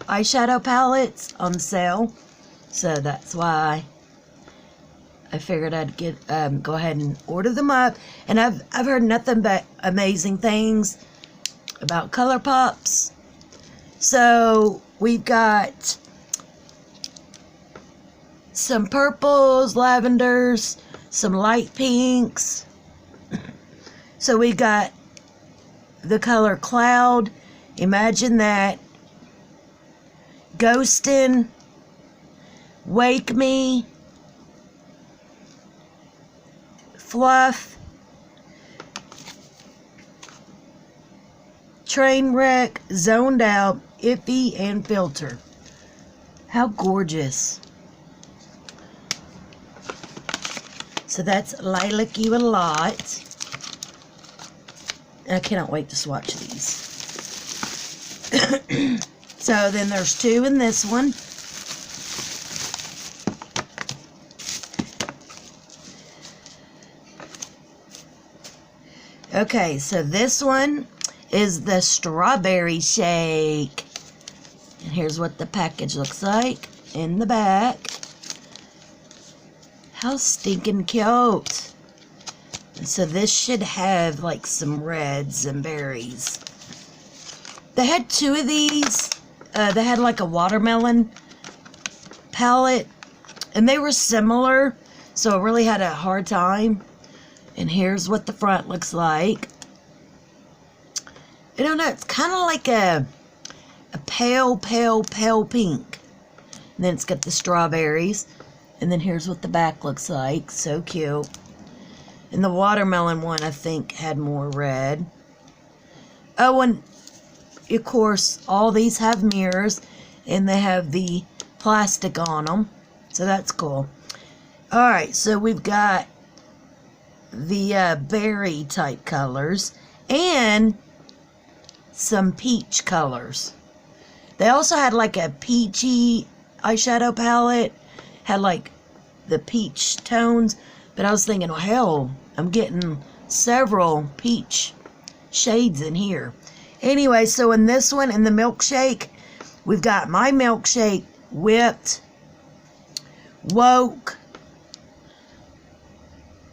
eyeshadow palettes on sale, so that's why I figured I'd get go ahead and order them up. And I've heard nothing but amazing things about Colorpops. So we've got some purples, lavenders, some light pinks. So we got the color Cloud. Imagine that. Ghostin', Wake Me, Fluff, Trainwreck, Zoned Out, Iffy, and Filter. How gorgeous. So that's Lilac You a Lot. I cannot wait to swatch these. So then there's two in this one. Okay, so this one is the Strawberry Shake. And here's what the package looks like in the back. How stinking cute. So this should have like some reds and berries. They had two of these. They had like a watermelon palette, and they were similar, so I really had a hard time. And here's what the front looks like. I don't know, it's kind of like a pale pink. And then it's got the strawberries. And then here's what the back looks like. So cute. And the watermelon one, I think, had more red. Oh, and of course, all these have mirrors, and they have the plastic on them. So that's cool. Alright, so we've got the berry type colors and some peach colors. They also had like a peachy eyeshadow palette, had like the peach tones, but I was thinking, well, hell, I'm getting several peach shades in here. Anyway, so in this one, in the milkshake, we've got My Milkshake, Whipped, Woke,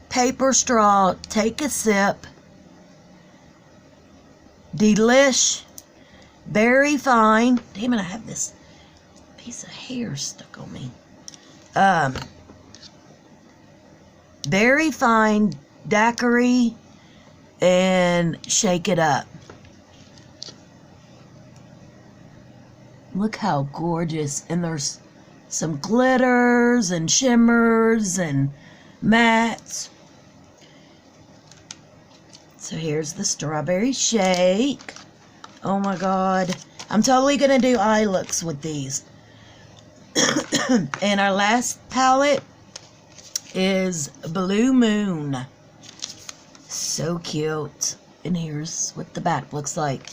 Paper Straw, Take a Sip, Delish, Very Fine. Damn it, I have this piece of hair stuck on me. Very Fine, Daiquiri, and Shake It Up. Look how gorgeous. And there's some glitters and shimmers and mattes. So here's the Strawberry Shake. Oh my god. I'm totally going to do eye looks with these. And our last palette is Blue Moon. So cute. And here's what the back looks like.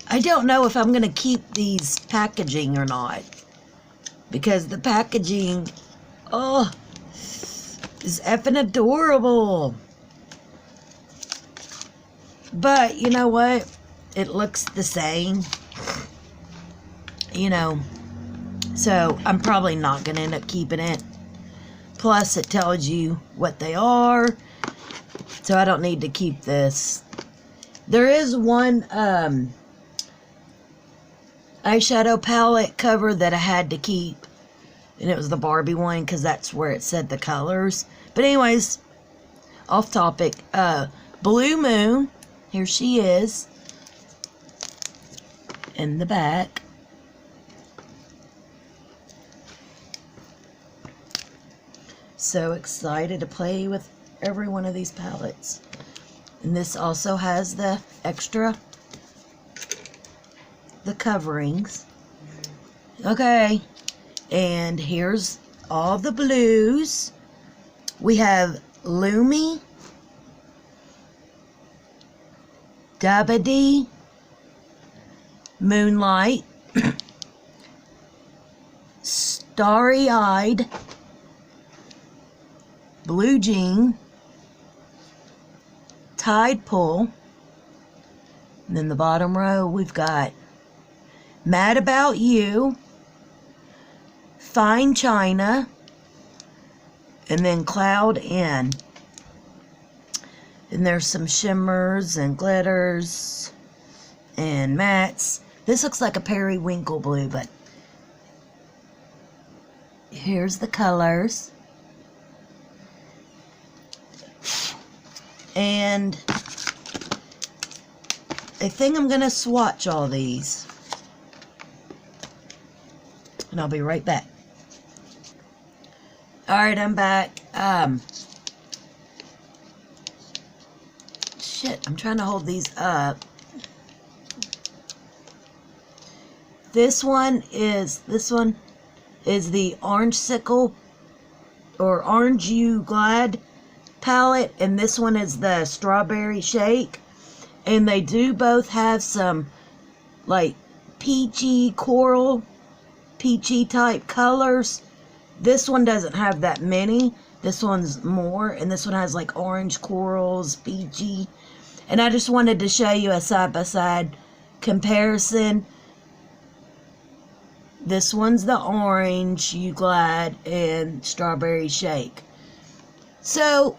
I don't know if I'm going to keep these packaging or not, because the packaging, oh, is effing adorable. But you know what? It looks the same, you know, so I'm probably not going to end up keeping it. Plus, it tells you what they are, so I don't need to keep this. There is one eyeshadow palette cover that I had to keep, and it was the Barbie one, because that's where it said the colors. But anyways, off topic. Blue Moon, here she is in the back. So excited to play with every one of these palettes. And this also has the extra, the coverings. Okay, and here's all the blues. We have Lumi, Dabba-Dee, Moonlight, Starry Eyed, Blue Jean, Tide Pool, and then the bottom row we've got Mad About You, Fine China, and then Cloud In. And there's some shimmers and glitters and mattes. This looks like a periwinkle blue, but here's the colors. And I think I'm going to swatch all these. And I'll be right back. Alright, I'm back. Shit, I'm trying to hold these up. This one is the Orange Sickle or Orange You Glad palette, and this one is the Strawberry Shake. And they do both have some like peachy coral, peachy type colors. This one doesn't have that many. This one's more, and this one has like orange corals, peachy. And I just wanted to show you a side-by-side comparison. This one's the Orange You Glad and Strawberry Shake. So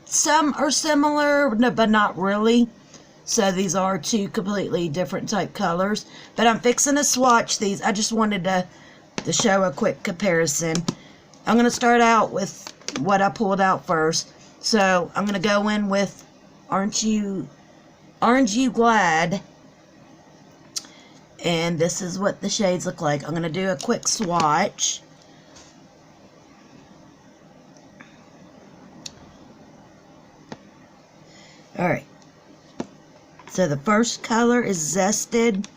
some are similar, but not really. So these are two completely different type colors. But I'm fixing to swatch these. I just wanted to show a quick comparison. I'm going to start out with what I pulled out first. So I'm going to go in with Orange You Glad. And this is what the shades look like. I'm going to do a quick swatch. Alright. So the first color is Zested.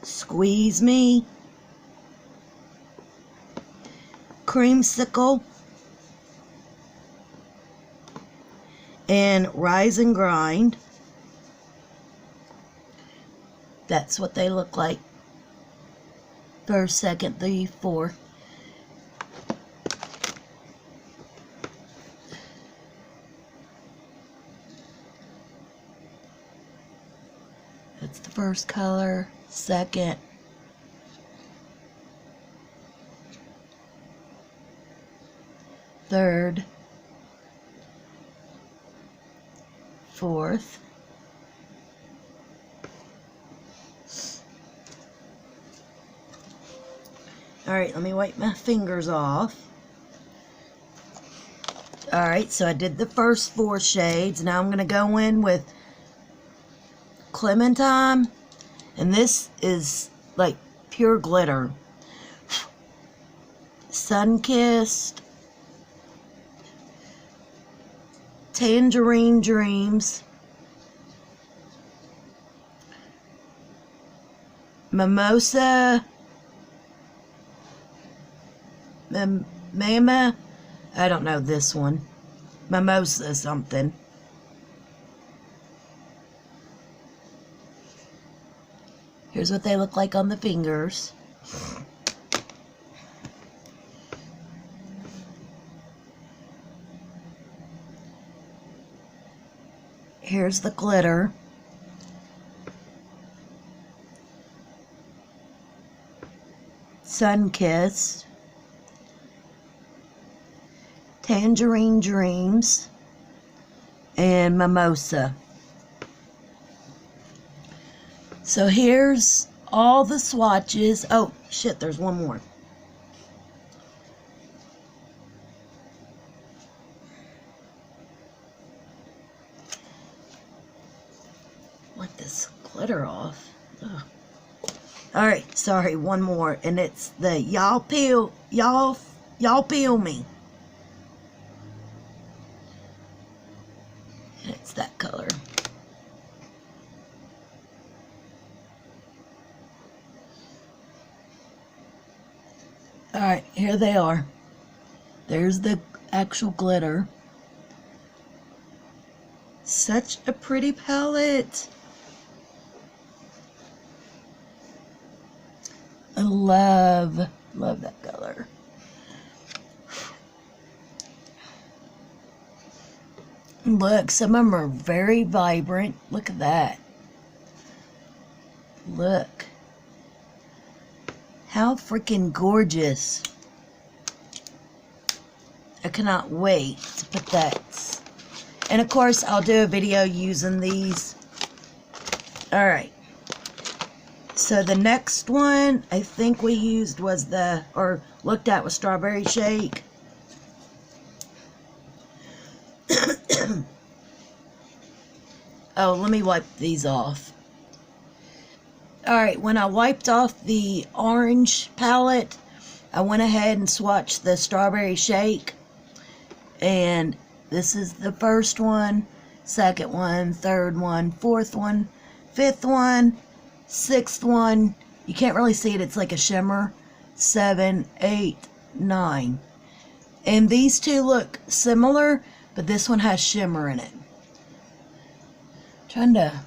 Squeeze Me. Creamsicle. And Rise and Grind. That's what they look like. First, second, three, four. That's the first color. Second. Third. Fourth. Alright, let me wipe my fingers off. Alright, so I did the first four shades. Now I'm going to go in with Clementine. And this is like pure glitter. Sun-Kissed. Tangerine Dreams. Mimosa. Mama, I don't know this one. Mimosa something. Here's what they look like on the fingers. Here's the glitter. Sun-Kissed. Tangerine Dreams, and Mimosa. So here's all the swatches. Oh, shit, there's one more. Wipe this glitter off. Ugh. Alright, sorry, one more. And it's the Y'all Peel Me. It's that color. Alright, here they are. There's the actual glitter. Such a pretty palette. I love that color. Look, some of them are very vibrant. Look at that. Look. How freaking gorgeous. I cannot wait to put that. And of course, I'll do a video using these. Alright. So the next one I think we used was looked at was Strawberry Shake. Oh, let me wipe these off. Alright, when I wiped off the orange palette, I went ahead and swatched the Strawberry Shake. And this is the first one, second one, third one, fourth one, fifth one, sixth one. You can't really see it, it's like a shimmer. 7, 8, 9. And these two look similar, but this one has shimmer in it. Trying to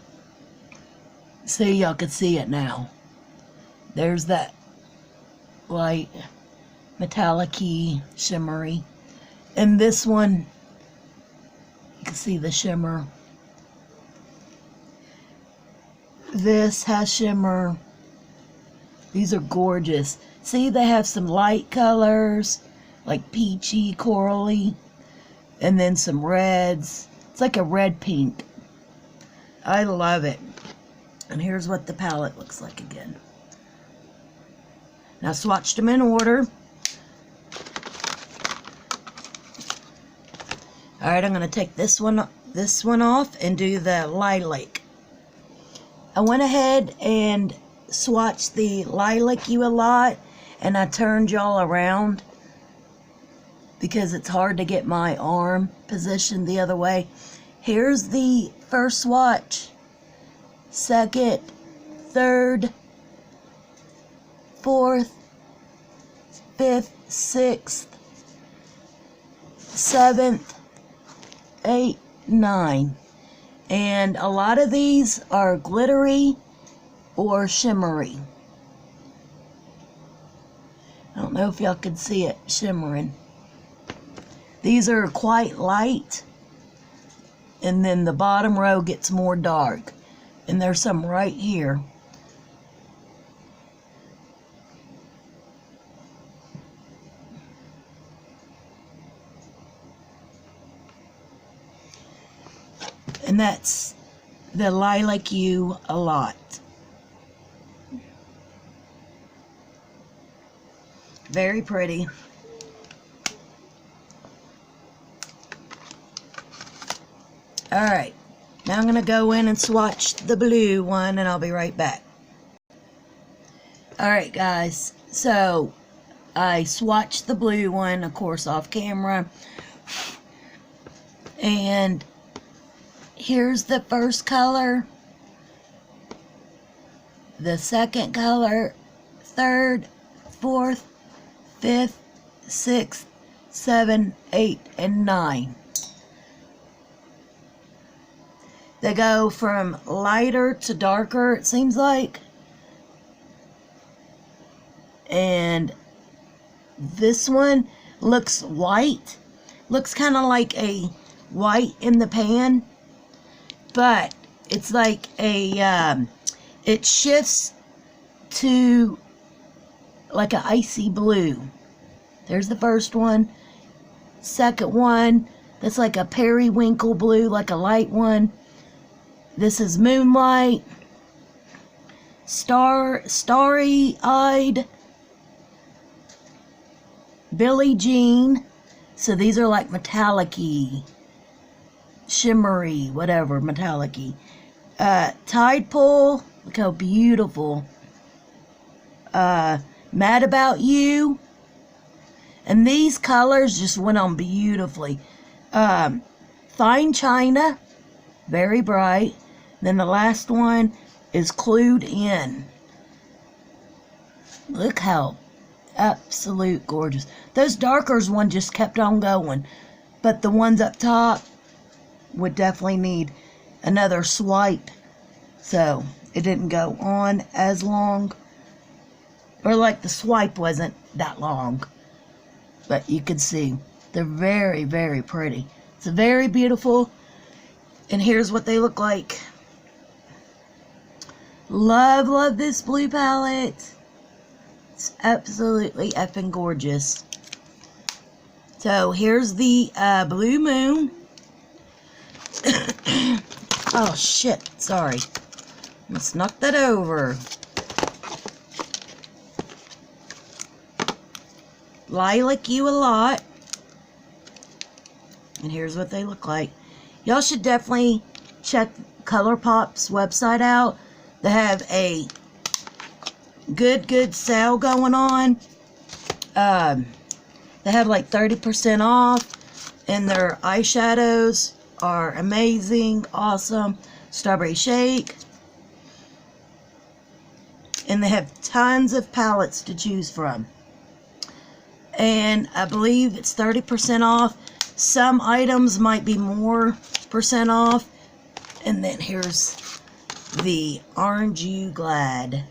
see, y'all can see it now. There's that light metallic-y, shimmery. And this one, you can see the shimmer. This has shimmer. These are gorgeous. See, they have some light colors, like peachy, corally, and then some reds. It's like a red pink. I love it. And here's what the palette looks like again. Now, I swatched them in order. Alright, I'm going to take this one off and do the lilac. I went ahead and swatched the lilac a lot, and I turned y'all around because it's hard to get my arm positioned the other way. Here's the first swatch, second, third, fourth, fifth, sixth, seventh, 8, 9. And a lot of these are glittery or shimmery. I don't know if y'all can see it shimmering. These are quite light, and then the bottom row gets more dark. And there's some right here. And that's the lilac hue a lot. Very pretty. Alright, now I'm going to go in and swatch the blue one, and I'll be right back. Alright guys, so I swatched the blue one, of course off camera, and here's the first color, the second color, third, fourth, fifth, sixth, 7, 8, and 9. They go from lighter to darker, it seems like. And this one looks white. Looks kind of like a white in the pan. But it's like a, it shifts to like an icy blue. There's the first one. Second one, that's like a periwinkle blue, like a light one. This is Moonlight, Starry-Eyed, Billie Jean. So these are like metallic-y, shimmery, whatever, metallic-y. Tide Pool, look how beautiful. Mad About You. And these colors just went on beautifully. Fine China, very bright. Then the last one is Clued In. Look how absolute gorgeous. Those darker ones just kept on going. But the ones up top would definitely need another swipe. So it didn't go on as long. Or like the swipe wasn't that long. But you can see they're very, very pretty. It's very beautiful. And here's what they look like Love, love this blue palette. It's absolutely effing gorgeous. So here's the Blue Moon. Oh shit, sorry. I snuck that over. Lilac You a Lot. And here's what they look like. Y'all should definitely check Colorpop's website out. They have a good sale going on. They have like 30% off. And their eyeshadows are amazing, awesome. Strawberry Shake. And they have tons of palettes to choose from. And I believe it's 30% off. Some items might be more % off. And then here's the Orange You Glad.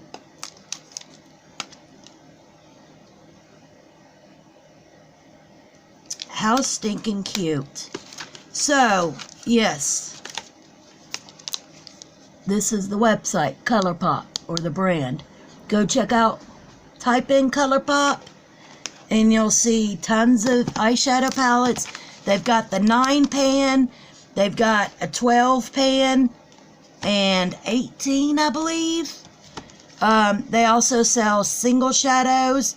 How stinking cute. So, yes. This is the website, Colorpop, or the brand. Go check out, type in Colorpop, and you'll see tons of eyeshadow palettes. They've got the 9 pan, they've got a 12 pan, and 18, I believe. They also sell single shadows,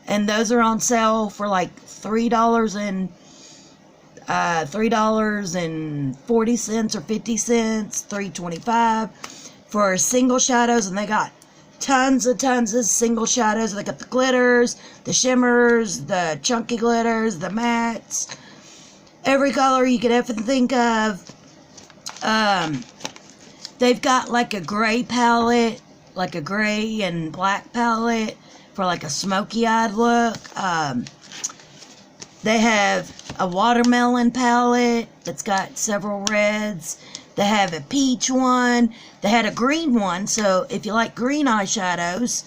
and those are on sale for like $3.40 or 50 cents, $3.25 for single shadows, and they got tons of single shadows. They got the glitters, the shimmers, the chunky glitters, the mattes, every color you could ever think of. They've got like a gray palette, like a gray and black palette for like a smoky-eyed look. They have a watermelon palette that's got several reds. They have a peach one. They had a green one, so if you like green eyeshadows,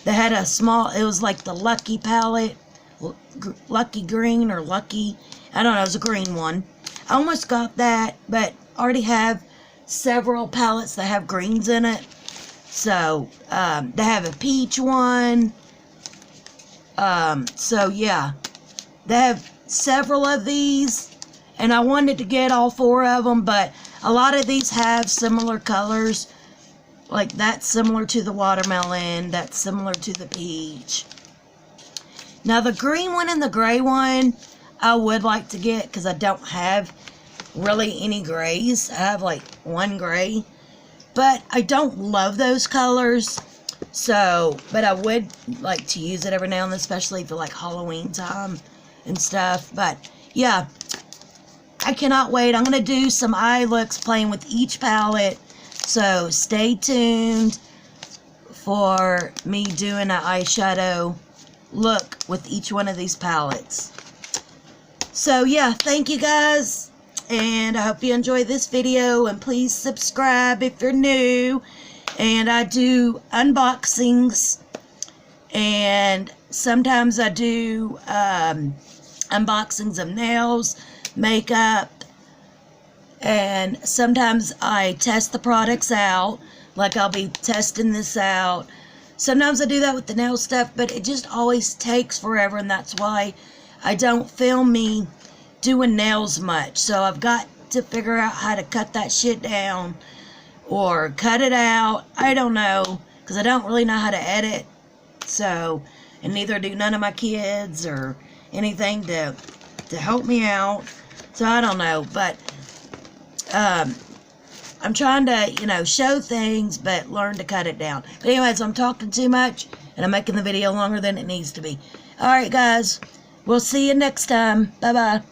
they had a small, it was like the Lucky palette, Lucky Green or Lucky, I don't know, it was a green one. I almost got that, but already have several palettes that have greens in it. So, they have a peach one. So yeah, they have several of these, and I wanted to get all 4 of them, but a lot of these have similar colors. Like that's similar to the watermelon, that's similar to the peach. Now the green one and the gray one, I would like to get because I don't have really any grays. I have like 1 gray, but I don't love those colors. So, but I would like to use it every now and then, especially for like Halloween time and stuff. But yeah, I cannot wait. I'm going to do some eye looks playing with each palette. So stay tuned for me doing an eyeshadow look with each one of these palettes. So yeah, thank you guys. And I hope you enjoyed this video. And please subscribe if you're new. And I do unboxings. And sometimes I do unboxings of nails, makeup, and sometimes I test the products out. Like I'll be testing this out. Sometimes I do that with the nail stuff, but it just always takes forever, and that's why I don't film me doing nails much. So I've got to figure out how to cut that shit down or cut it out. I don't know, because I don't really know how to edit. So, and neither do none of my kids or anything to help me out. So I don't know, but I'm trying to, you know, show things, but learn to cut it down. But anyways, I'm talking too much, and I'm making the video longer than it needs to be. Alright, guys. We'll see you next time. Bye-bye.